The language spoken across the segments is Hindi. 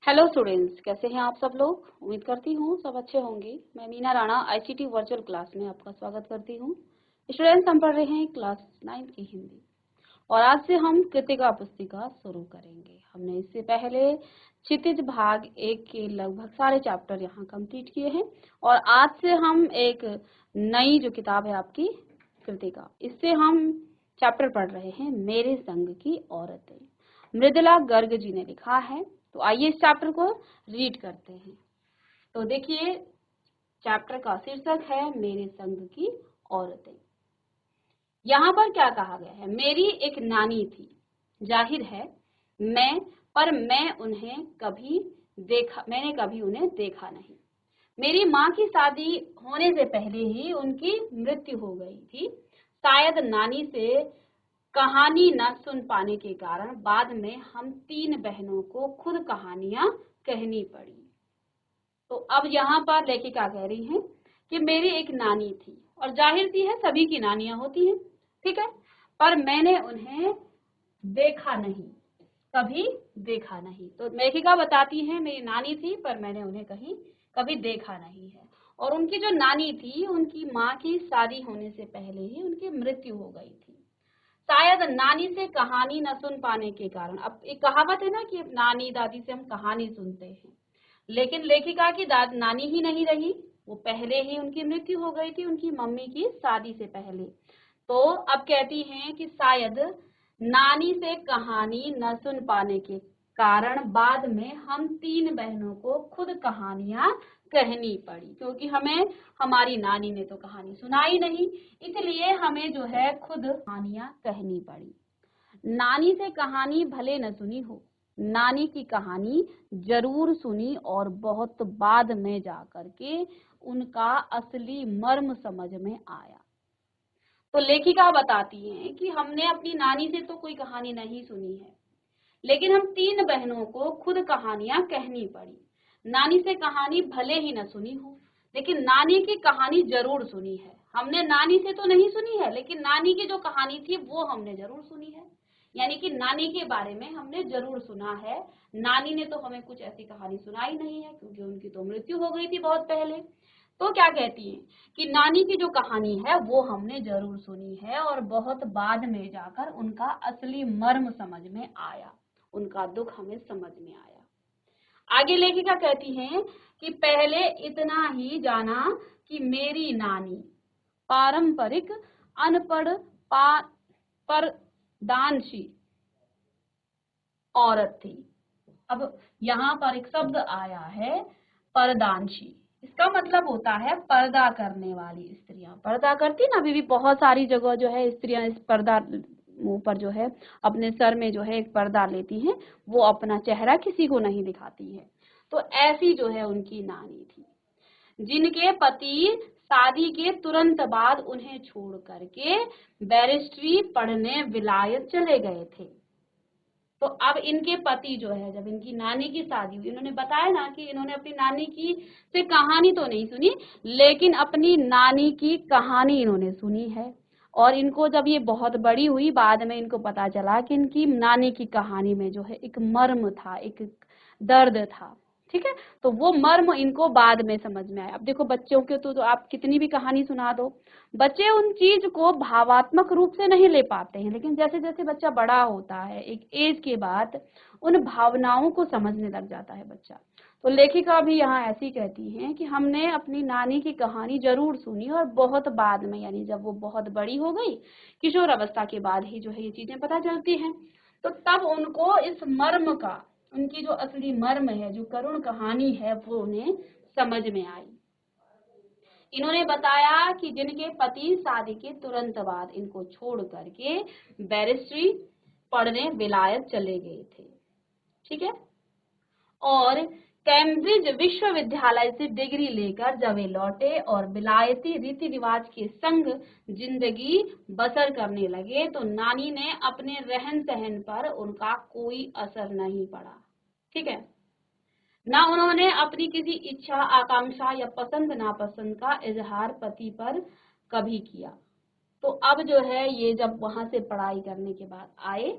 हेलो स्टूडेंट्स, कैसे हैं आप सब लोग। उम्मीद करती हूँ सब अच्छे होंगे। मैं Meena Rana ICT virtual class में आपका स्वागत करती हूँ। स्टूडेंट्स, हम पढ़ रहे हैं क्लास 9 की हिंदी और आज से हम कृतिका पुस्तिका शुरू करेंगे। हमने इससे पहले क्षितिज भाग 1 के लगभग सारे चैप्टर यहाँ कंप्लीट किए हैं और आज से हम एक नई जो किताब है आपकी कृतिका, इससे हम चैप्टर पढ़ रहे हैं मेरे संग की औरतें। मृदुला गर्ग जी ने लिखा है। तो आइए इस चैप्टर को रीड करते हैं। तो देखिए, चैप्टर का शीर्षक है मेरे संग की औरतें। यहाँ पर क्या कहा गया है, मेरी एक नानी थी, जाहिर है मैंने कभी उन्हें देखा नहीं। मेरी माँ की शादी होने से पहले ही उनकी मृत्यु हो गई थी। शायद नानी से कहानी न सुन पाने के कारण बाद में हम 3 बहनों को खुद कहानियां कहनी पड़ी। तो अब यहाँ पर लेखिका कह रही हैं कि मेरी एक नानी थी, और जाहिर सी है सभी की नानियां होती हैं, ठीक है, पर मैंने उन्हें देखा नहीं, कभी देखा नहीं। तो लेखिका बताती है मेरी नानी थी पर मैंने उन्हें कभी देखा नहीं है। और उनकी जो नानी थी, उनकी माँ की शादी होने से पहले ही उनकी मृत्यु हो गई थी। शायद नानी से कहानी न सुन पाने के कारण, अब एक कहावत है ना कि नानी दादी से हम कहानी सुनते हैं, लेकिन लेखिका की नानी ही नहीं रही, वो पहले ही उनकी मृत्यु हो गई थी, उनकी मम्मी की शादी से पहले। तो अब कहती हैं कि शायद नानी से कहानी न सुन पाने के कारण बाद में हम 3 बहनों को खुद कहानियां कहनी पड़ी, क्योंकि हमें हमारी नानी ने तो कहानी सुनाई नहीं, इसलिए हमें जो है खुद कहानियां कहनी पड़ी। नानी से कहानी भले न सुनी हो, नानी की कहानी जरूर सुनी और बहुत बाद में जाकर के उनका असली मर्म समझ में आया। तो लेखिका बताती हैं कि हमने अपनी नानी से तो कोई कहानी नहीं सुनी है, लेकिन हम 3 बहनों को खुद कहानियां कहनी पड़ी। नानी से कहानी भले ही न सुनी हो, लेकिन नानी की कहानी जरूर सुनी है। हमने नानी से तो नहीं सुनी है, लेकिन नानी की जो कहानी थी वो हमने जरूर सुनी है, यानी कि नानी के बारे में हमने जरूर सुना है। नानी ने तो हमें कुछ ऐसी कहानी सुनाई नहीं है, क्योंकि उनकी तो मृत्यु हो गई थी बहुत पहले। तो क्या कहती हैं कि नानी की जो कहानी है वो हमने जरूर सुनी है और बहुत बाद में जाकर उनका असली मर्म समझ में आया, उनका दुख हमें समझ में आया। आगे लेखिका कहती हैं कि पहले इतना ही जाना कि मेरी नानी पारंपरिक अनपढ़ परदानशी औरत थी। अब यहाँ पर एक शब्द आया है परदानशी, इसका मतलब होता है पर्दा करने वाली स्त्रियां। पर्दा करती ना, अभी भी बहुत सारी जगह जो है स्त्रियां इस पर्दा मुंह पर जो है अपने सर में जो है एक पर्दा लेती हैं, वो अपना चेहरा किसी को नहीं दिखाती है। तो ऐसी जो है उनकी नानी थी, जिनके पति शादी के तुरंत बाद उन्हें छोड़ करके बैरिस्ट्री पढ़ने विलायत चले गए थे। तो अब इनके पति जो है, जब इनकी नानी की शादी हुई, इन्होंने बताया ना कि इन्होंने अपनी नानी की से कहानी तो नहीं सुनी, लेकिन अपनी नानी की कहानी इन्होंने सुनी है। और इनको जब ये बहुत बड़ी हुई, बाद में इनको पता चला कि इनकी नानी की कहानी में जो है एक मर्म था, एक दर्द था, ठीक है। तो वो मर्म इनको बाद में समझ में आया। अब देखो, बच्चों के तो आप कितनी भी कहानी सुना दो, बच्चे उन चीज को भावात्मक रूप से नहीं ले पाते हैं, लेकिन जैसे जैसे बच्चा बड़ा होता है एक एज के बाद उन भावनाओं को समझने लग जाता है बच्चा। तो लेखिका भी यहाँ ऐसी कहती हैं कि हमने अपनी नानी की कहानी जरूर सुनी और बहुत बाद में, यानी जब वो बहुत बड़ी हो गई, किशोर अवस्था के बाद ही जो है ये चीजें पता चलती हैं। तो तब उनको इस मर्म का, उनकी जो असली मर्म है, जो करुण कहानी है, वो उन्हें समझ में आई। इन्होंने बताया कि जिनके पति शादी के तुरंत बाद इनको छोड़ करके बैरिस्ट्री पढ़ने विलायत चले गए थे, ठीक है, और कैम्ब्रिज विश्वविद्यालय से डिग्री लेकर जब वे लौटे और विलायती रीति रिवाज के संग जिंदगी बसर करने लगे, तो नानी ने अपने रहन सहन पर उनका कोई असर नहीं पड़ा, ठीक है। ना उन्होंने अपनी किसी इच्छा, आकांक्षा या पसंद नापसंद का इजहार पति पर कभी किया। तो अब जो है ये जब वहां से पढ़ाई करने के बाद आए,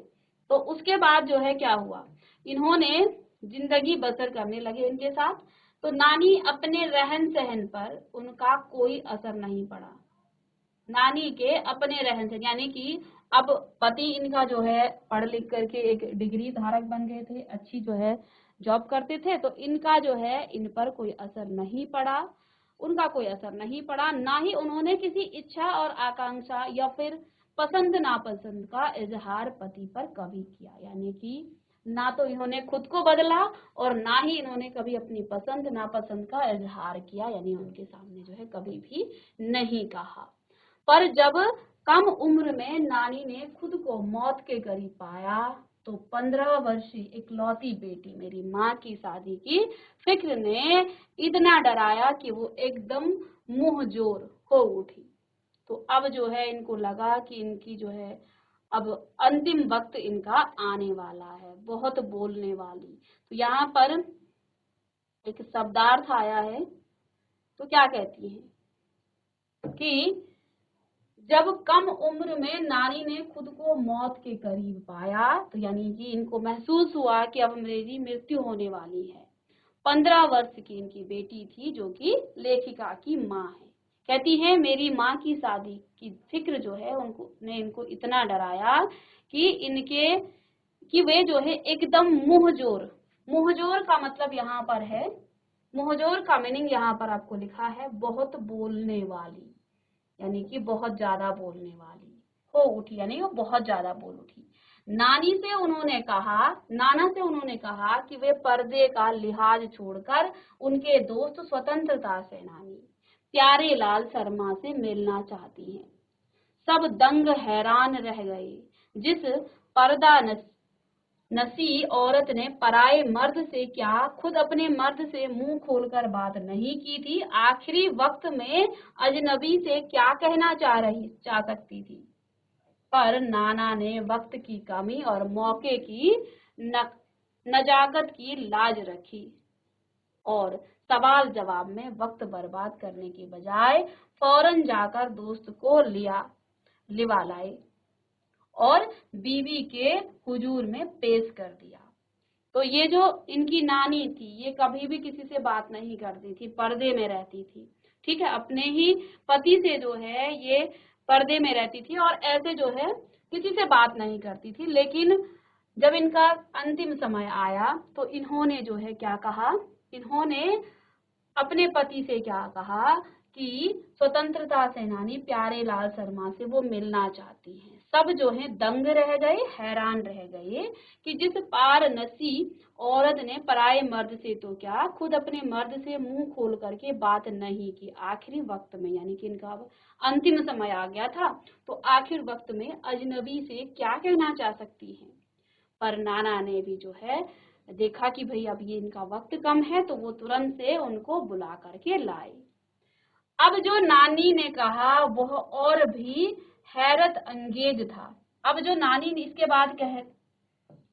तो उसके बाद जो है क्या हुआ, इन्होंने जिंदगी बसर करने लगे इनके साथ। तो नानी अपने रहन सहन पर उनका कोई असर नहीं पड़ा। नानी के अपने रहन सहन, यानी कि अब पति इनका जो है पढ़ लिख करके एक डिग्री धारक बन गए थे, अच्छी जो है जॉब करते थे, तो इनका जो है इन पर कोई असर नहीं पड़ा, उनका कोई असर नहीं पड़ा। ना ही उन्होंने किसी इच्छा और आकांक्षा या फिर पसंद नापसंद का इजहार पति पर कभी किया, यानी कि ना तो इन्होंने खुद को बदला और ना ही इन्होंने कभी अपनी पसंद नापसंद का इजहार किया, यानी उनके सामने जो है कभी भी नहीं कहा। पर जब कम उम्र में नानी ने खुद को मौत के करीब पाया तो 15 वर्षीय इकलौती बेटी मेरी माँ की शादी की फिक्र ने इतना डराया कि वो एकदम मुंहजोर हो उठी। तो अब जो है इनको लगा कि इनकी जो है अब अंतिम वक्त इनका आने वाला है, बहुत बोलने वाली। तो यहाँ पर एक शब्दार्थ आया है, तो क्या कहती है कि जब कम उम्र में नानी ने खुद को मौत के करीब पाया, तो यानी कि इनको महसूस हुआ कि अब मेरी मृत्यु होने वाली है। 15 वर्ष की इनकी बेटी थी जो कि लेखिका की माँ है। कहती है मेरी माँ की शादी की फिक्र जो है इनको इतना डराया कि वे जो है एकदम मुंहजोर का मतलब यहाँ पर है, मुंहजोर का मीनिंग यहाँ पर आपको लिखा है बहुत बोलने वाली, यानी कि बहुत ज्यादा बोलने वाली हो उठी, यानी वो बहुत ज्यादा बोल उठी। नाना से उन्होंने कहा कि वे पर्दे का लिहाज छोड़कर उनके दोस्त स्वतंत्रता सेनानी प्यारे लाल शर्मा से मिलना चाहती हैं। सब दंग हैरान रह गए। जिस पर्दा नसी औरत ने पराये मर्द से क्या खुद अपने मर्द से मुंह खोलकर बात नहीं की थी, आखिरी वक्त में अजनबी से क्या कहना चाह सकती थी। पर नाना ने वक्त की कमी और मौके की नजाकत की लाज रखी और सवाल जवाब में वक्त बर्बाद करने के बजाय फौरन जाकर दोस्त को लिवा लाए और बीवी के हुजूर में पेश कर दिया। तो ये जो इनकी नानी थी ये कभी भी किसी से बात नहीं करती थी, पर्दे में रहती थी, ठीक है, अपने ही पति से जो है ये पर्दे में रहती थी और ऐसे जो है किसी से बात नहीं करती थी। लेकिन जब इनका अंतिम समय आया तो इन्होंने जो है क्या कहा, इन्होंने अपने पति से क्या कहा कि स्वतंत्रता सेनानी प्यारे लाल शर्मा से वो मिलना चाहती हैं। सब जो है दंग रह गए, हैरान रह गए कि जिस पार नसी औरत ने पराये मर्द से तो क्या खुद अपने मर्द से मुंह खोल करके बात नहीं की आखिरी वक्त में, यानी कि इनका अब अंतिम समय आ गया था तो आखिर वक्त में अजनबी से क्या कहना चाह सकती है। पर नाना ने भी जो है देखा कि भाई अब ये इनका वक्त कम है तो वो तुरंत से उनको बुला करके लाए। अब जो नानी ने कहा वह और भी हैरत अंगेज था। अब जो नानी ने इसके बाद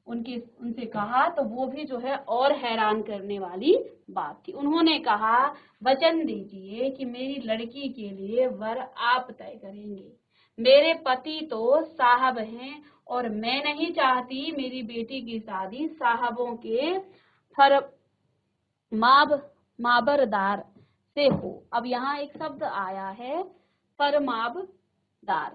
उनसे कहा तो वो भी जो है और हैरान करने वाली बात थी। उन्होंने कहा वचन दीजिए कि मेरी लड़की के लिए वर आप तय करेंगे। मेरे पति तो साहब हैं और मैं नहीं चाहती मेरी बेटी की शादी साहबों के माबरदार से हो। अब यहाँ एक शब्द आया है फरमाबदार,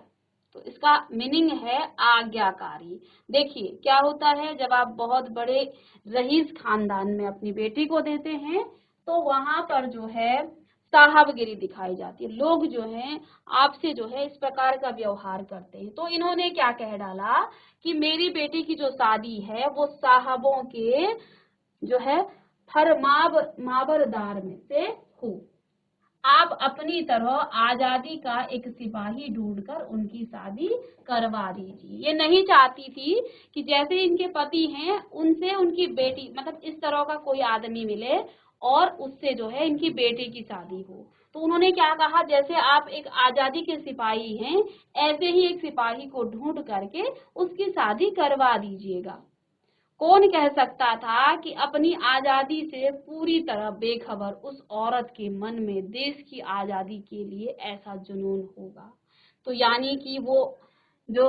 तो इसका मीनिंग है आज्ञाकारी। देखिए क्या होता है जब आप बहुत बड़े रईस खानदान में अपनी बेटी को देते हैं तो वहां पर जो है साहबगिरी दिखाई जाती है, लोग जो हैं आपसे जो है इस प्रकार का व्यवहार करते हैं। तो इन्होंने क्या कह डाला कि मेरी बेटी की जो शादी है वो साहबों के जो है माबरदार में से हो। आप अपनी तरह आजादी का एक सिपाही ढूंढकर उनकी शादी करवा दीजिए। ये नहीं चाहती थी कि जैसे इनके पति हैं उनसे उनकी बेटी मतलब इस तरह का कोई आदमी मिले और उससे जो है इनकी बेटी की शादी हो। तो उन्होंने क्या कहा, जैसे आप एक आजादी के सिपाही हैं ऐसे ही एक सिपाही को ढूंढ करके उसकी शादी करवा दीजिएगा। कौन कह सकता था कि अपनी आजादी से पूरी तरह बेखबर उस औरत के मन में देश की आजादी के लिए ऐसा जुनून होगा। तो यानी कि वो जो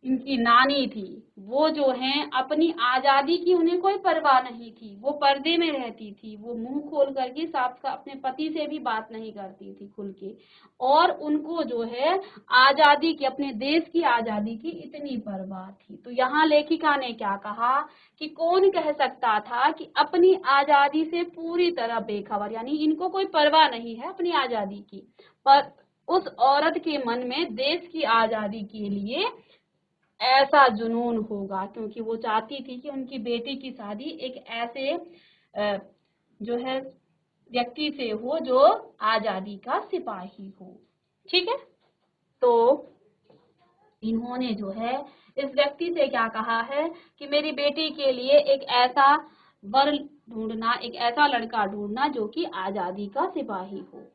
इनकी नानी थी, वो जो है अपनी आजादी की उन्हें कोई परवाह नहीं थी। वो पर्दे में रहती थी, वो मुंह खोल करके साफ साफ अपने पति से भी बात नहीं करती थी खुल के, और उनको जो है आजादी की, अपने देश की आजादी की इतनी परवाह थी। तो यहाँ लेखिका ने क्या कहा कि कौन कह सकता था कि अपनी आजादी से पूरी तरह बेखबर, यानी इनको कोई परवाह नहीं है अपनी आजादी की, पर उस औरत के मन में देश की आजादी के लिए ऐसा जुनून होगा, क्योंकि वो चाहती थी कि उनकी बेटी की शादी एक ऐसे जो है व्यक्ति से हो जो आजादी का सिपाही हो। ठीक है, तो इन्होंने जो है इस व्यक्ति से क्या कहा है कि मेरी बेटी के लिए एक ऐसा वर ढूंढना, एक ऐसा लड़का ढूंढना जो कि आजादी का सिपाही हो।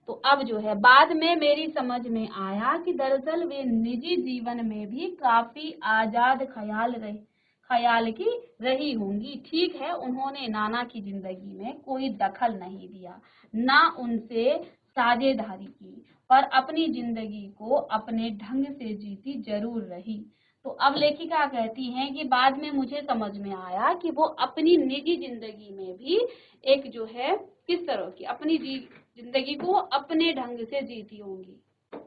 तो अब जो है बाद में मेरी समझ में आया कि दरअसल वे निजी जीवन में भी काफी आजाद ख्याल की रही होंगी। ठीक है, उन्होंने नाना की जिंदगी में कोई दखल नहीं दिया, ना उनसे साझेदारी की, पर अपनी जिंदगी को अपने ढंग से जीती जरूर रही। तो अब लेखिका कहती हैं कि बाद में मुझे समझ में आया कि वो अपनी निजी जिंदगी में भी एक जो है किस तरह की अपनी जिंदगी को अपने ढंग से जीती होंगी।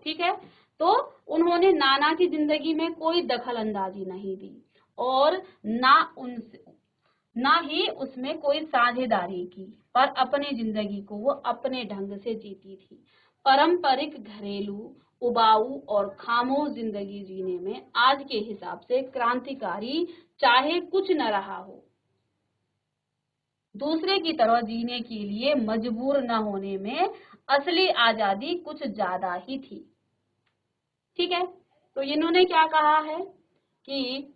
ठीक है, तो उन्होंने नाना की जिंदगी में कोई दखल अंदाजी नहीं दी और ना ही उसमें कोई साझेदारी की, पर अपनी जिंदगी को वो अपने ढंग से जीती थी। पारंपरिक घरेलू उबाऊ और खामोश जिंदगी जीने में आज के हिसाब से क्रांतिकारी चाहे कुछ न रहा हो, दूसरे की तरह जीने के लिए मजबूर न होने में असली आजादी कुछ ज्यादा ही थी। ठीक है, तो इन्होंने क्या कहा है कि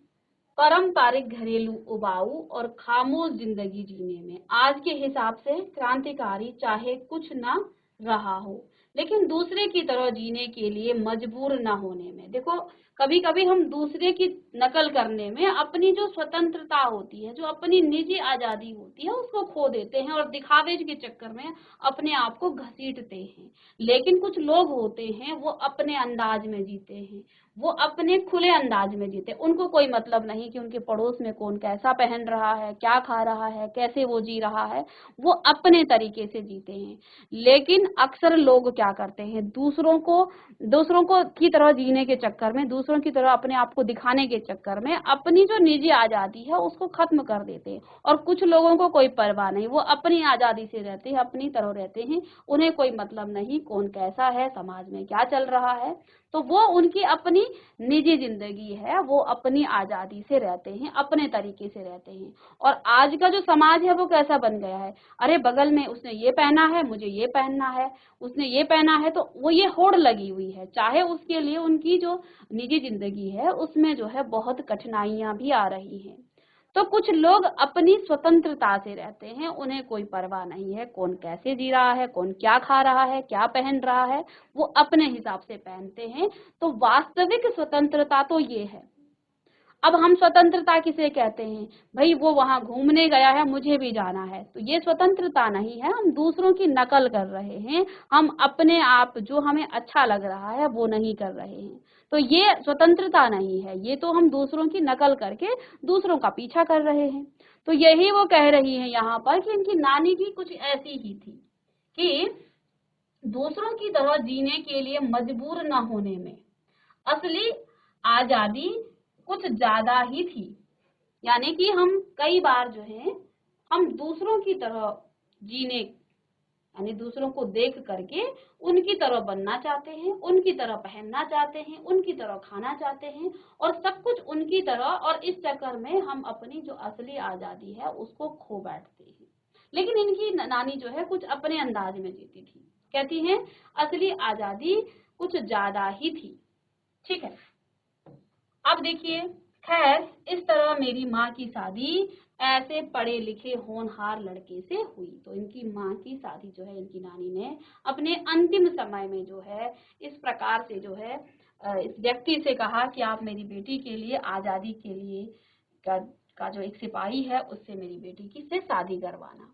पारंपरिक घरेलू उबाऊ और खामोश जिंदगी जीने में आज के हिसाब से क्रांतिकारी चाहे कुछ न रहा हो, लेकिन दूसरे की तरह जीने के लिए मजबूर न होने में। देखो, कभी कभी हम दूसरे की नकल करने में अपनी जो स्वतंत्रता होती है, जो अपनी निजी आजादी होती है, उसको खो देते हैं और दिखावे के चक्कर में अपने आप को घसीटते हैं। लेकिन कुछ लोग होते हैं वो अपने अंदाज में जीते हैं, वो अपने खुले अंदाज में जीते, उनको कोई मतलब नहीं कि उनके पड़ोस में कौन कैसा पहन रहा है, क्या खा रहा है, कैसे वो जी रहा है, वो अपने तरीके से जीते हैं। लेकिन अक्सर लोग क्या करते हैं, दूसरों को की तरह जीने के चक्कर में, दूसरों की तरह अपने आप को दिखाने के चक्कर में अपनी जो निजी आजादी है उसको खत्म कर देते हैं। और कुछ लोगों को कोई परवाह नहीं, वो अपनी आजादी से रहते हैं, अपनी तरह रहते हैं, उन्हें कोई मतलब नहीं कौन कैसा है, समाज में क्या चल रहा है। तो वो उनकी अपनी निजी जिंदगी है, वो अपनी आजादी से रहते हैं, अपने तरीके से रहते हैं। और आज का जो समाज है वो कैसा बन गया है, अरे बगल में उसने ये पहना है, मुझे ये पहनना है, उसने ये पहना है, तो वो ये होड़ लगी हुई है, चाहे उसके लिए उनकी जो निजी जिंदगी है उसमें जो है बहुत कठिनाइयां भी आ रही हैं। तो कुछ लोग अपनी स्वतंत्रता से रहते हैं, उन्हें कोई परवाह नहीं है कौन कैसे जी रहा है, कौन क्या खा रहा है, क्या पहन रहा है, वो अपने हिसाब से पहनते हैं। तो वास्तविक स्वतंत्रता तो ये है। अब हम स्वतंत्रता किसे कहते हैं, भाई वो वहां घूमने गया है, मुझे भी जाना है, तो ये स्वतंत्रता नहीं है, हम दूसरों की नकल कर रहे हैं, हम अपने आप जो हमें अच्छा लग रहा है वो नहीं कर रहे हैं। तो ये स्वतंत्रता नहीं है, ये तो हम दूसरों की नकल करके दूसरों का पीछा कर रहे हैं। तो यही वो कह रही है यहाँ पर कि इनकी नानी भी कुछ ऐसी ही थी कि दूसरों की तरह जीने के लिए मजबूर न होने में असली आजादी कुछ ज्यादा ही थी। यानी कि हम कई बार जो है हम दूसरों की तरह जीने, यानी दूसरों को देख करके उनकी तरह बनना चाहते हैं, उनकी तरह पहनना चाहते हैं, उनकी तरह खाना चाहते हैं, और सब कुछ उनकी तरह, और इस चक्कर में हम अपनी जो असली आजादी है उसको खो बैठते हैं। लेकिन इनकी नानी जो है कुछ अपने अंदाज में जीती थी, कहती हैं असली आजादी कुछ ज्यादा ही थी। ठीक है, अब देखिए, खैर इस तरह मेरी माँ की शादी ऐसे पढ़े लिखे होनहार लड़के से हुई। तो इनकी माँ की शादी जो है इनकी नानी ने अपने अंतिम समय में जो है इस प्रकार से जो है इस व्यक्ति से कहा कि आप मेरी बेटी के लिए आजादी के लिए का जो एक सिपाही है उससे मेरी बेटी की से शादी करवाना,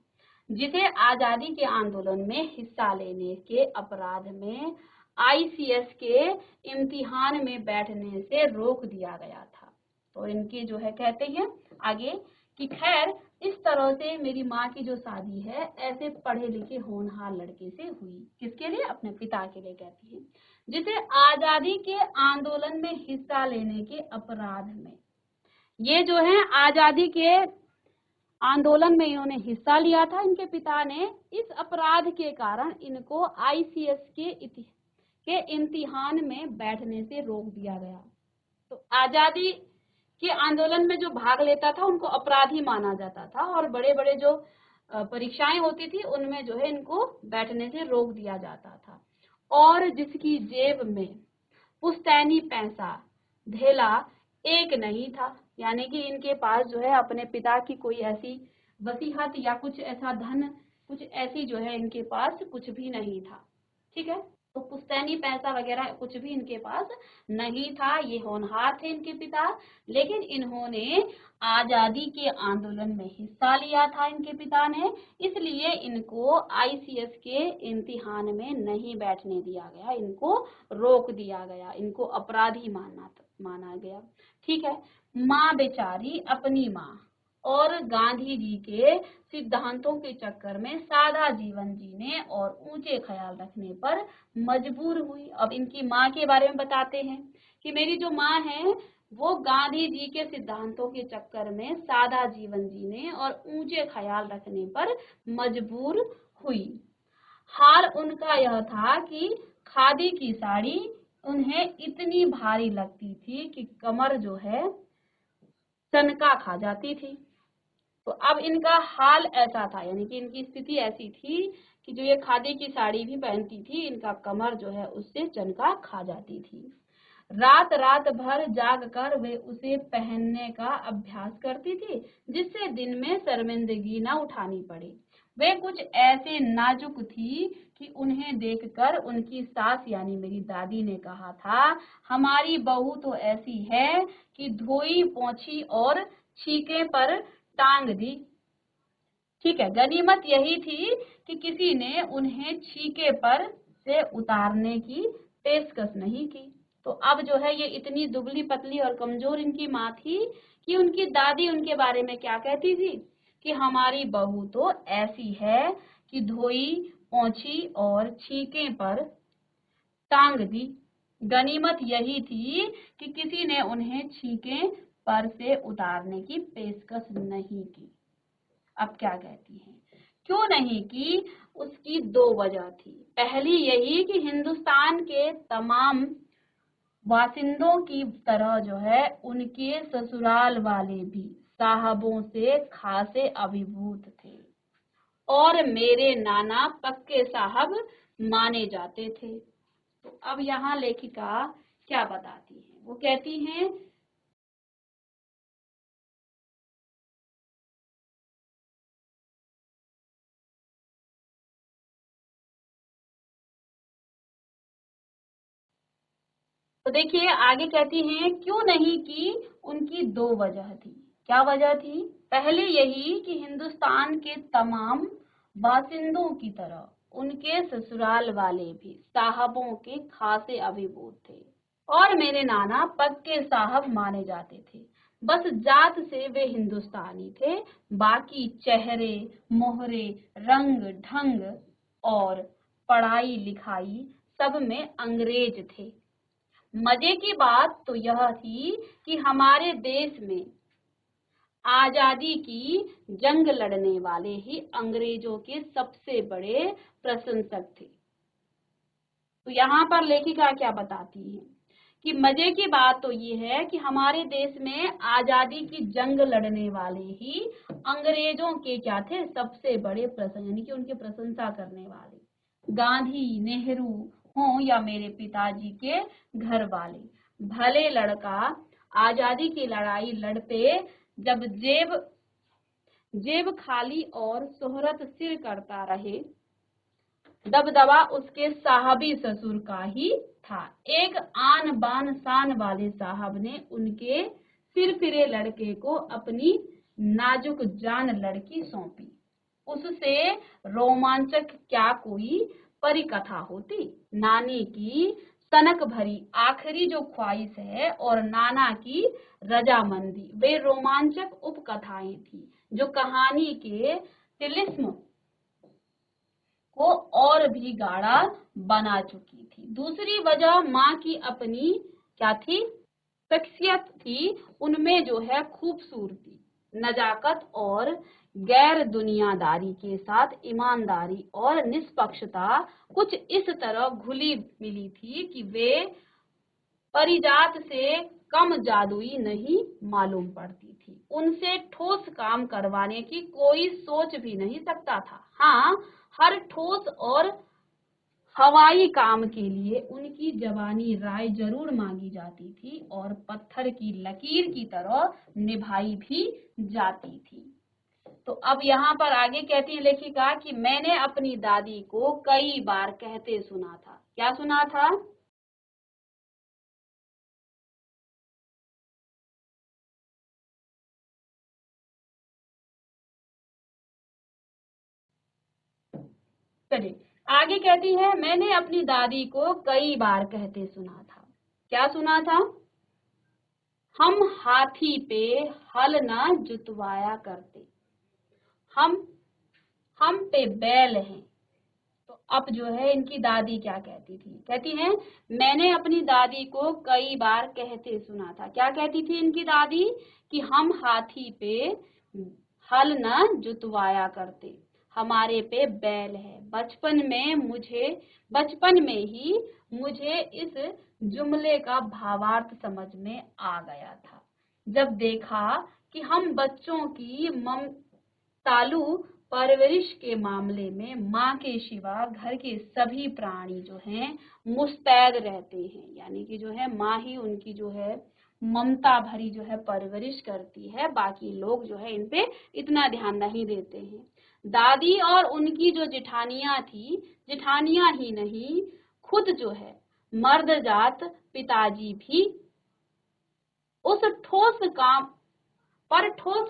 जिसे आजादी के आंदोलन में हिस्सा लेने के अपराध में आईसीएस के इम्तिहान में बैठने से रोक दिया गया था। तो इनकी जो है कहते हैं आगे कि खैर इस तरह से मेरी माँ की जो शादी है ऐसे पढ़े लिखे होनहार लड़के से हुई। किसके लिए? अपने पिता के लिए कहती है, जिसे आजादी के आंदोलन में हिस्सा लेने के अपराध में, ये जो है आजादी के आंदोलन में इन्होंने हिस्सा लिया था इनके पिता ने, इस अपराध के कारण इनको आईसीएस के इम्तिहान में बैठने से रोक दिया गया। तो आजादी के आंदोलन में जो भाग लेता था उनको अपराधी माना जाता था और बड़े बड़े जो परीक्षाएं होती थी उनमें जो है इनको बैठने से रोक दिया जाता था। और जिसकी जेब में पुश्तैनी पैसा धेला एक नहीं था, यानी कि इनके पास जो है अपने पिता की कोई ऐसी वसीयत या कुछ ऐसा धन, कुछ ऐसी जो है इनके पास कुछ भी नहीं था। ठीक है, तो पुश्तैनी पैसा वगैरह कुछ भी इनके पास नहीं था। ये होनहार थे इनके पिता, लेकिन इन्होंने आजादी के आंदोलन में हिस्सा लिया था इनके पिता ने, इसलिए इनको आईसीएस के इम्तिहान में नहीं बैठने दिया गया, इनको रोक दिया गया, इनको अपराधी माना गया। ठीक है, माँ बेचारी अपनी माँ और गांधी जी के सिद्धांतों के चक्कर में सादा जीवन जीने और ऊंचे ख्याल रखने पर मजबूर हुई। अब इनकी माँ के बारे में बताते हैं कि मेरी जो माँ है वो गांधी जी के सिद्धांतों के चक्कर में सादा जीवन जीने और ऊंचे ख्याल रखने पर मजबूर हुई। हाल उनका यह था कि खादी की साड़ी उन्हें इतनी भारी लगती थी कि कमर जो है सनका खा जाती थी। तो अब इनका हाल ऐसा था, यानी कि इनकी स्थिति ऐसी थी कि जो ये खादी की साड़ी भी पहनती थी, इनका कमर जो है उससे चनका खा जाती थी। रात रात भर जाग कर वे उसे पहनने का अभ्यास करती थी, जिससे दिन में शर्मिंदगी न उठानी पड़े। वे कुछ ऐसे नाजुक थी कि उन्हें देखकर उनकी सास यानी मेरी दादी ने कहा था, हमारी बहू तो ऐसी है कि धोई पोंछी और छीके पर टांग दी। ठीक है, गनीमत यही थी कि किसी ने उन्हें छीके पर से उतारने की पेशकश नहीं की। तो अब जो है ये इतनी दुबली पतली और कमजोर इनकी माँ थी कि उनकी दादी उनके बारे में क्या कहती थी कि हमारी बहू तो ऐसी है कि धोई पोंछी और छीके पर टांग दी। गनीमत यही थी कि किसी ने उन्हें छीके पर से उतारने की पेशकश नहीं की। अब क्या कहती हैं, क्यों नहीं की? उसकी दो वजह थी। पहली यही कि हिंदुस्तान के तमाम वासिंदों की तरह जो है उनके ससुराल वाले भी साहबों से खासे अभिभूत थे और मेरे नाना पक्के साहब माने जाते थे। तो अब यहाँ लेखिका क्या बताती है, वो कहती हैं तो देखिए आगे कहती हैं क्यों नहीं की? उनकी दो वजह थी। क्या वजह थी? पहले यही कि हिंदुस्तान के तमाम बासिंदों की तरह उनके ससुराल वाले भी साहबों के खासे अभिभूत थे और मेरे नाना पक्के साहब माने जाते थे। बस जात से वे हिंदुस्तानी थे, बाकी चेहरे मोहरे रंग ढंग और पढ़ाई लिखाई सब में अंग्रेज थे। मजे की बात तो यह थी कि हमारे देश में आजादी की जंग लड़ने वाले ही अंग्रेजों के सबसे बड़े प्रशंसक थे। तो यहाँ पर लेखिका क्या बताती है कि मजे की बात तो ये है कि हमारे देश में आजादी की जंग लड़ने वाले ही अंग्रेजों के क्या थे? सबसे बड़े यानी कि उनके प्रशंसा करने वाले। गांधी नेहरू हों या मेरे पिताजी के घर वाले, भले लड़का आजादी की लड़ाई लड़ पे जब जेब खाली और शोहरत सिर करता रहे, दबदबा उसके साहबी ससुर का ही था। एक आन बान शान वाले साहब ने उनके सिरफिरे लड़के को अपनी नाजुक जान लड़की सौंपी। उससे रोमांचक क्या कोई परिकथा होती। नानी की सनक भरी आखिरी जो ख्वाहिश है और नाना की रजामंदी, वे रोमांचक उपकथाएं थी जो कहानी के तिलिस्म को और भी गाढ़ा बना चुकी थी। दूसरी वजह माँ की अपनी क्या थी, शख्सियत थी। उनमें जो है खूबसूरती, नजाकत और गैर दुनियादारी के साथ ईमानदारी और निष्पक्षता कुछ इस तरह घुली मिली थी कि वे परिजात से कम जादुई नहीं मालूम पड़ती थी। उनसे ठोस काम करवाने की कोई सोच भी नहीं सकता था। हाँ, हर ठोस और हवाई काम के लिए उनकी जवानी राय जरूर मांगी जाती थी और पत्थर की लकीर की तरह निभाई भी जाती थी। तो अब यहाँ पर आगे कहती है लेखिका कि मैंने अपनी दादी को कई बार कहते सुना था। क्या सुना था? चलिए आगे कहती है, मैंने अपनी दादी को कई बार कहते सुना था। क्या सुना था? हम हाथी पे हल न जुतवाया करते, हम हम पे बैल हैं। तो अब जो है इनकी दादी क्या कहती थी, कहती है मैंने अपनी दादी को कई बार कहते सुना था। क्या कहती थी इनकी दादी? कि हम हाथी पे हल न जुतवाया करते, हमारे पे बैल है। बचपन में ही मुझे इस जुमले का भावार्थ समझ में आ गया था, जब देखा कि हम बच्चों की ममतालु परवरिश के मामले में माँ के सिवा घर के सभी प्राणी जो हैं मुस्तैद रहते हैं। यानी कि जो है माँ ही उनकी जो है ममता भरी जो है परवरिश करती है, बाकी लोग जो है इन पे इतना ध्यान नहीं देते हैं। दादी और उनकी जो जिठानियां थी, जिठानियां ही नहीं, खुद जो है मर्दजात पिताजी भी उस ठोस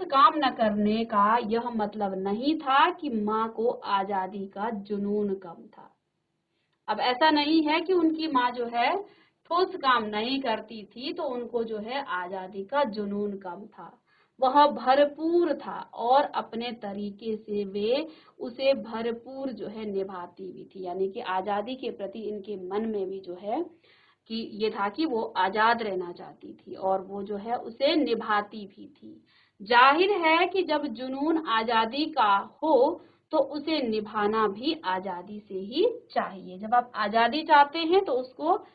काम न करने का यह मतलब नहीं था कि माँ को आजादी का जुनून कम था। अब ऐसा नहीं है कि उनकी माँ जो है ठोस काम नहीं करती थी तो उनको जो है आजादी का जुनून कम था। वह भरपूर था और अपने तरीके से वे उसे भरपूर जो है निभाती भी थी। यानी कि आजादी के प्रति इनके मन में भी जो है कि ये था कि वो आजाद रहना चाहती थी और वो जो है उसे निभाती भी थी। जाहिर है कि जब जुनून आजादी का हो तो उसे निभाना भी आजादी से ही चाहिए। जब आप आजादी चाहते हैं तो उसको,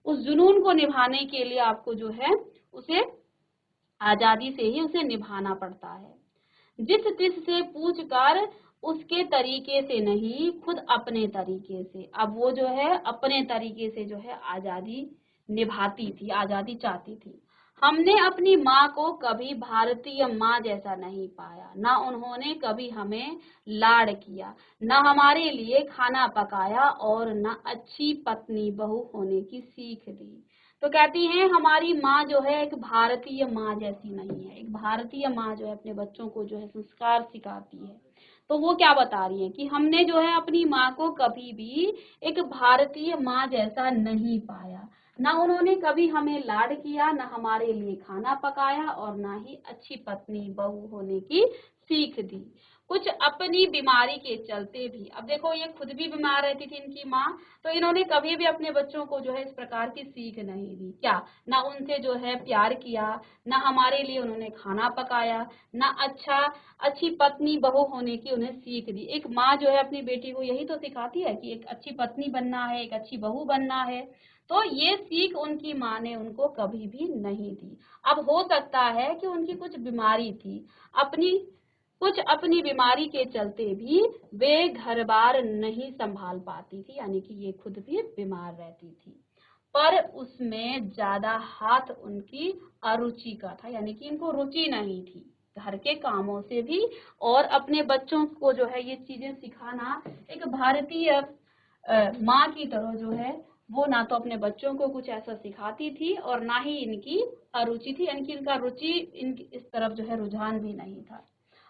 उस जुनून को निभाने के लिए आपको जो है उसे आजादी से ही उसे निभाना पड़ता है। जिस तिस से पूछ कर उसके तरीके से नहीं, खुद अपने तरीके से। अब वो जो है अपने तरीके से जो है आजादी निभाती थी, आजादी चाहती थी। हमने अपनी माँ को कभी भारतीय माँ जैसा नहीं पाया, ना उन्होंने कभी हमें लाड़ किया, ना हमारे लिए खाना पकाया और ना अच्छी पत्नी बहू होने की सीख दी। तो कहती हैं हमारी माँ जो है एक भारतीय माँ जैसी नहीं है। एक भारतीय माँ जो है अपने बच्चों को जो है संस्कार सिखाती है। तो वो क्या बता रही है कि हमने जो है अपनी माँ को कभी भी एक भारतीय माँ जैसा नहीं पाया, ना उन्होंने कभी हमें लाड किया, ना हमारे लिए खाना पकाया और ना ही अच्छी पत्नी बहू होने की सीख दी। कुछ अपनी बीमारी के चलते भी, अब देखो ये खुद भी बीमार रहती थी इनकी माँ, तो इन्होंने कभी भी अपने बच्चों को जो है इस प्रकार की सीख नहीं दी। क्या, ना उनसे जो है प्यार किया, ना हमारे लिए उन्होंने खाना पकाया, ना अच्छी पत्नी बहू होने की उन्हें सीख दी। एक माँ जो है अपनी बेटी को यही तो सिखाती है कि एक अच्छी पत्नी बनना है, एक अच्छी बहू बनना है। तो ये सीख उनकी माँ ने उनको कभी भी नहीं दी। अब हो सकता है कि उनकी कुछ बीमारी थी, अपनी बीमारी के चलते भी वे घर बार नहीं संभाल पाती थी, यानी कि ये खुद भी बीमार रहती थी। पर उसमें ज्यादा हाथ उनकी अरुचि का था, यानी कि इनको रुचि नहीं थी घर के कामों से भी। और अपने बच्चों को जो है ये चीजें सिखाना एक भारतीय माँ की तरह जो है वो ना तो अपने बच्चों को कुछ ऐसा सिखाती थी और ना ही इनकी अरुचि थी, यानी कि इनका रुचि इस तरफ जो है रुझान भी नहीं था।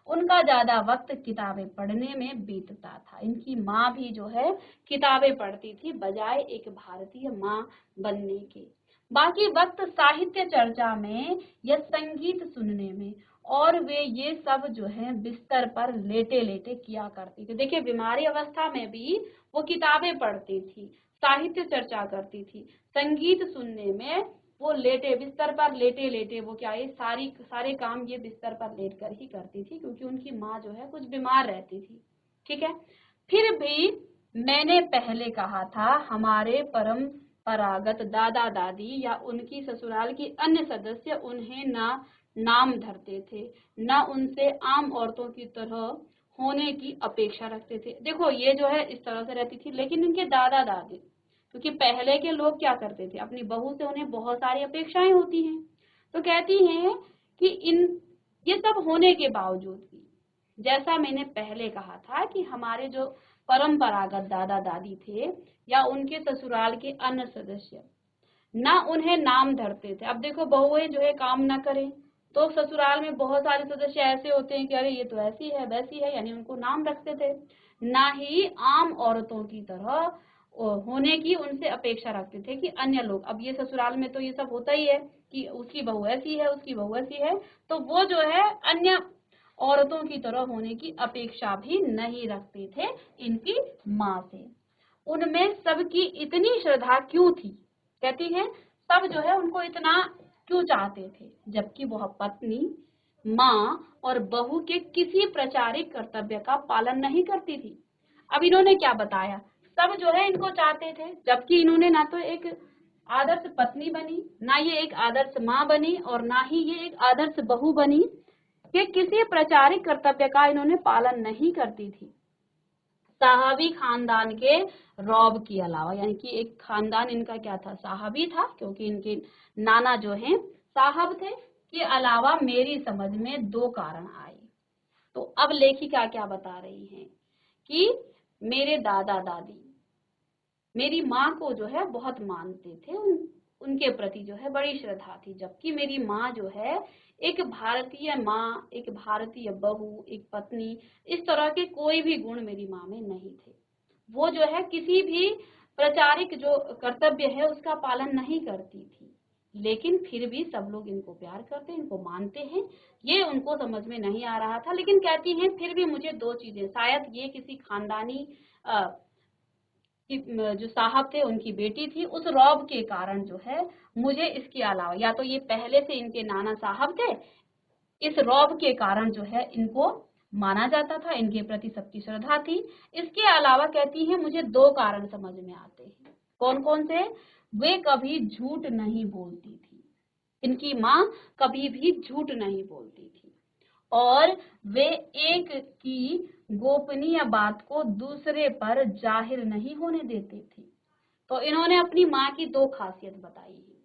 उनका ज्यादा वक्त किताबें पढ़ने में बीतता था। इनकी माँ भी जो है किताबें पढ़ती थी बजाय एक भारतीय माँ बनने के। बाकी वक्त साहित्य चर्चा में या संगीत सुनने में, और वे ये सब जो है बिस्तर पर लेटे लेटे किया करती थी। देखिए बीमारी अवस्था में भी वो किताबें पढ़ती थी, साहित्य चर्चा करती थी, संगीत सुनने में वो लेटे बिस्तर पर लेटे लेटे वो क्या, ये सारे काम ये बिस्तर पर लेट कर ही करती थी, क्योंकि उनकी माँ जो है कुछ बीमार रहती थी। ठीक है। फिर भी मैंने पहले कहा था, हमारे परंपरागत दादा दादी या उनकी ससुराल की अन्य सदस्य उन्हें ना नाम धरते थे, न उनसे आम औरतों की तरह होने की अपेक्षा रखते थे। देखो ये जो है इस तरह से रहती थी, लेकिन इनके दादा दादी, क्योंकि पहले के लोग क्या करते थे, अपनी बहू से उन्हें बहुत सारी अपेक्षाएं होती हैं, तो कहती हैं कि ये सब होने के बावजूद भी, जैसा मैंने पहले कहा था कि हमारे जो परंपरागत दादा दादी थे या उनके ससुराल के अन्य सदस्य ना उन्हें नाम धरते थे। अब देखो बहुएं जो है काम ना करें तो ससुराल में बहुत सारे सदस्य ऐसे होते हैं कि अरे ये तो ऐसी है वैसी है, यानी उनको नाम रखते थे। ना ही आम औरतों की तरह होने की उनसे अपेक्षा रखते थे कि अन्य लोग, अब ये ससुराल में तो ये सब होता ही है कि उसकी बहू ऐसी है उसकी बहू ऐसी है, तो वो जो है अन्य औरतों की तरह होने की अपेक्षा भी नहीं रखते थे इनकी माँ से। उनमें सबकी इतनी श्रद्धा क्यों थी, कहती है सब जो है उनको इतना क्यों चाहते थे, जबकि वह पत्नी, माँ और बहू के किसी प्रचारिक कर्तव्य का पालन नहीं करती थी। अब इन्होंने क्या बताया, सब जो है इनको चाहते थे, जबकि इन्होंने ना तो एक आदर्श पत्नी बनी, ना ये एक आदर्श माँ बनी, और ना ही ये एक आदर्श बहू बनी, कि किसी प्रचारिक कर्तव्य का इन्होंने पालन नहीं करती थी। साहबी खानदान के रौब के अलावा, यानी कि एक खानदान इनका क्या था, साहबी था, क्योंकि इनके नाना जो हैं साहब थे, के अलावा मेरी समझ में दो कारण आए। तो अब लेखिका क्या बता रही हैं कि मेरे दादा दादी मेरी माँ को जो है बहुत मानते थे, उनके प्रति जो है बड़ी श्रद्धा थी, जबकि मेरी माँ जो है एक भारतीय माँ, एक भारतीय बहू, एक पत्नी, इस तरह के कोई भी गुण मेरी माँ में नहीं थे। वो जो है किसी भी प्रचारिक जो कर्तव्य है उसका पालन नहीं करती थी, लेकिन फिर भी सब लोग इनको प्यार करते हैं, इनको मानते हैं। ये उनको समझ में नहीं आ रहा था, लेकिन कहती हैं फिर भी मुझे दो चीजें, शायद ये किसी खानदानी जो साहब थे उनकी बेटी थी, उस रौब के कारण जो है मुझे इसके अलावा, या तो ये पहले से इनके नाना साहब थे, इस रौब के कारण जो है इनको माना जाता था, इनके प्रति सबकी श्रद्धा थी। इसके अलावा कहती हैं मुझे दो कारण समझ में आते हैं। कौन कौन से, वे कभी झूठ नहीं बोलती थी, इनकी माँ कभी भी झूठ नहीं बोलती थी, और वे एक की गोपनीय बात को दूसरे पर जाहिर नहीं होने देती थी। तो इन्होंने अपनी माँ की दो खासियत बताई है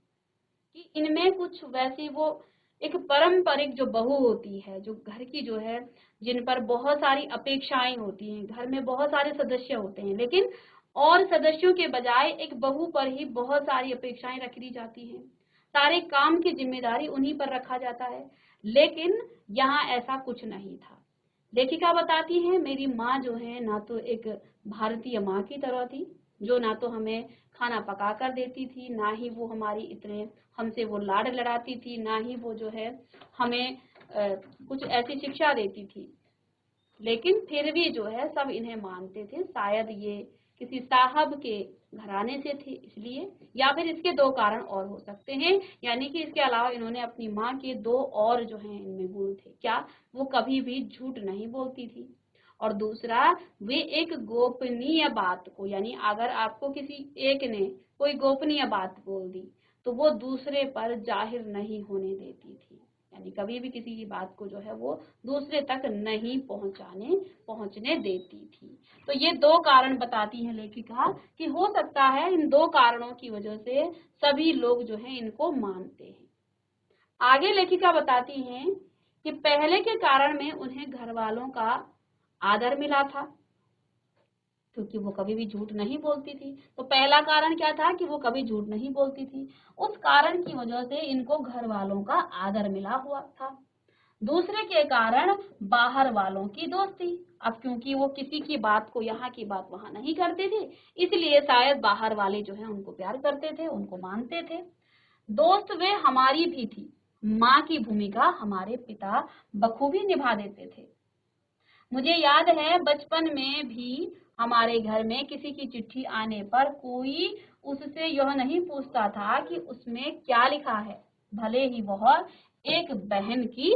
कि इनमें कुछ वैसी, वो एक पारंपरिक जो बहू होती है, जो घर की जो है, जिन पर बहुत सारी अपेक्षाएं होती हैं, घर में बहुत सारे सदस्य होते हैं, लेकिन और सदस्यों के बजाय एक बहू पर ही बहुत सारी अपेक्षाएं रख दी जाती हैं, सारे काम की जिम्मेदारी उन्हीं पर रखा जाता है, लेकिन यहाँ ऐसा कुछ नहीं था। लेखिका बताती है मेरी माँ जो है ना तो एक भारतीय माँ की तरह थी, जो ना तो हमें खाना पका कर देती थी, ना ही वो हमारी इतने हमसे वो लाड लड़ाती थी, ना ही वो जो है हमें कुछ ऐसी शिक्षा देती थी, लेकिन फिर भी जो है सब इन्हें मानते थे। शायद ये किसी साहब के घराने से थे इसलिए, या फिर इसके दो कारण और हो सकते हैं, यानी कि इसके अलावा इन्होंने अपनी माँ के दो और जो हैं इनमें गुण थे। क्या, वो कभी भी झूठ नहीं बोलती थी, और दूसरा वे एक गोपनीय बात को, यानी अगर आपको किसी एक ने कोई गोपनीय बात बोल दी तो वो दूसरे पर जाहिर नहीं होने देती थी, यानी कभी भी किसी की बात को जो है वो दूसरे तक नहीं पहुंचने देती थी। तो ये दो कारण बताती है लेखिका कि हो सकता है इन दो कारणों की वजह से सभी लोग जो है इनको मानते हैं। आगे लेखिका बताती हैं कि पहले के कारण में उन्हें घर वालों का आदर मिला था, क्योंकि वो कभी भी झूठ नहीं बोलती थी। तो पहला कारण क्या था कि वो कभी झूठ नहीं बोलती थी, उस कारण की वजह से इनको घर वालों का आदर मिला हुआ था। दूसरे के कारण बाहर वालों की दोस्ती। अब क्योंकि वो किसी की बात को, यहाँ की बात वहां नहीं करते थे, इसलिए शायद बाहर वाले जो है उनको प्यार करते थे, उनको मानते थे। दोस्त वे हमारी भी थी। माँ की भूमिका हमारे पिता बखूबी निभा देते थे। मुझे याद है बचपन में भी हमारे घर में किसी की चिट्ठी आने पर कोई उससे यह नहीं पूछता था कि उसमें क्या लिखा है, भले ही वह एक बहन की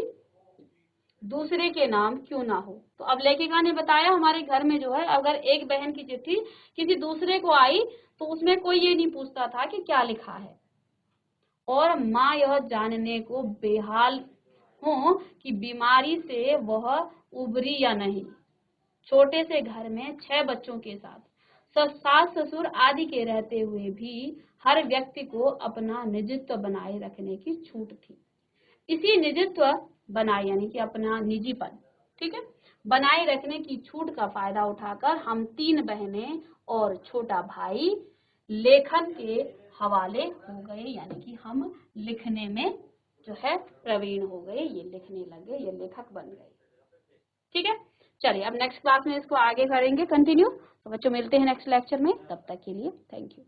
दूसरे के नाम क्यों ना हो। तो अब लेखिका ने बताया हमारे घर में जो है अगर एक बहन की चिट्ठी किसी दूसरे को आई तो उसमें कोई ये नहीं पूछता था कि क्या लिखा है। और माँ यह जानने को बेहाल हो कि बीमारी से वह उबरी या नहीं। छोटे से घर में 6 बच्चों के साथ सास ससुर आदि के रहते हुए भी हर व्यक्ति को अपना निजित्व बनाए रखने की छूट थी। इसी निजित्व बनाए यानी कि अपना निजीपन, ठीक है, बनाए रखने की छूट का फायदा उठाकर हम 3 बहनें और छोटा भाई लेखन के हवाले हो गए, यानी कि हम लिखने में जो है प्रवीण हो गए, ये लिखने लगे, ये लेखक बन गए। ठीक है, चलिए अब नेक्स्ट क्लास में इसको आगे करेंगे कंटिन्यू। तो बच्चों मिलते हैं नेक्स्ट लेक्चर में, तब तक के लिए थैंक यू।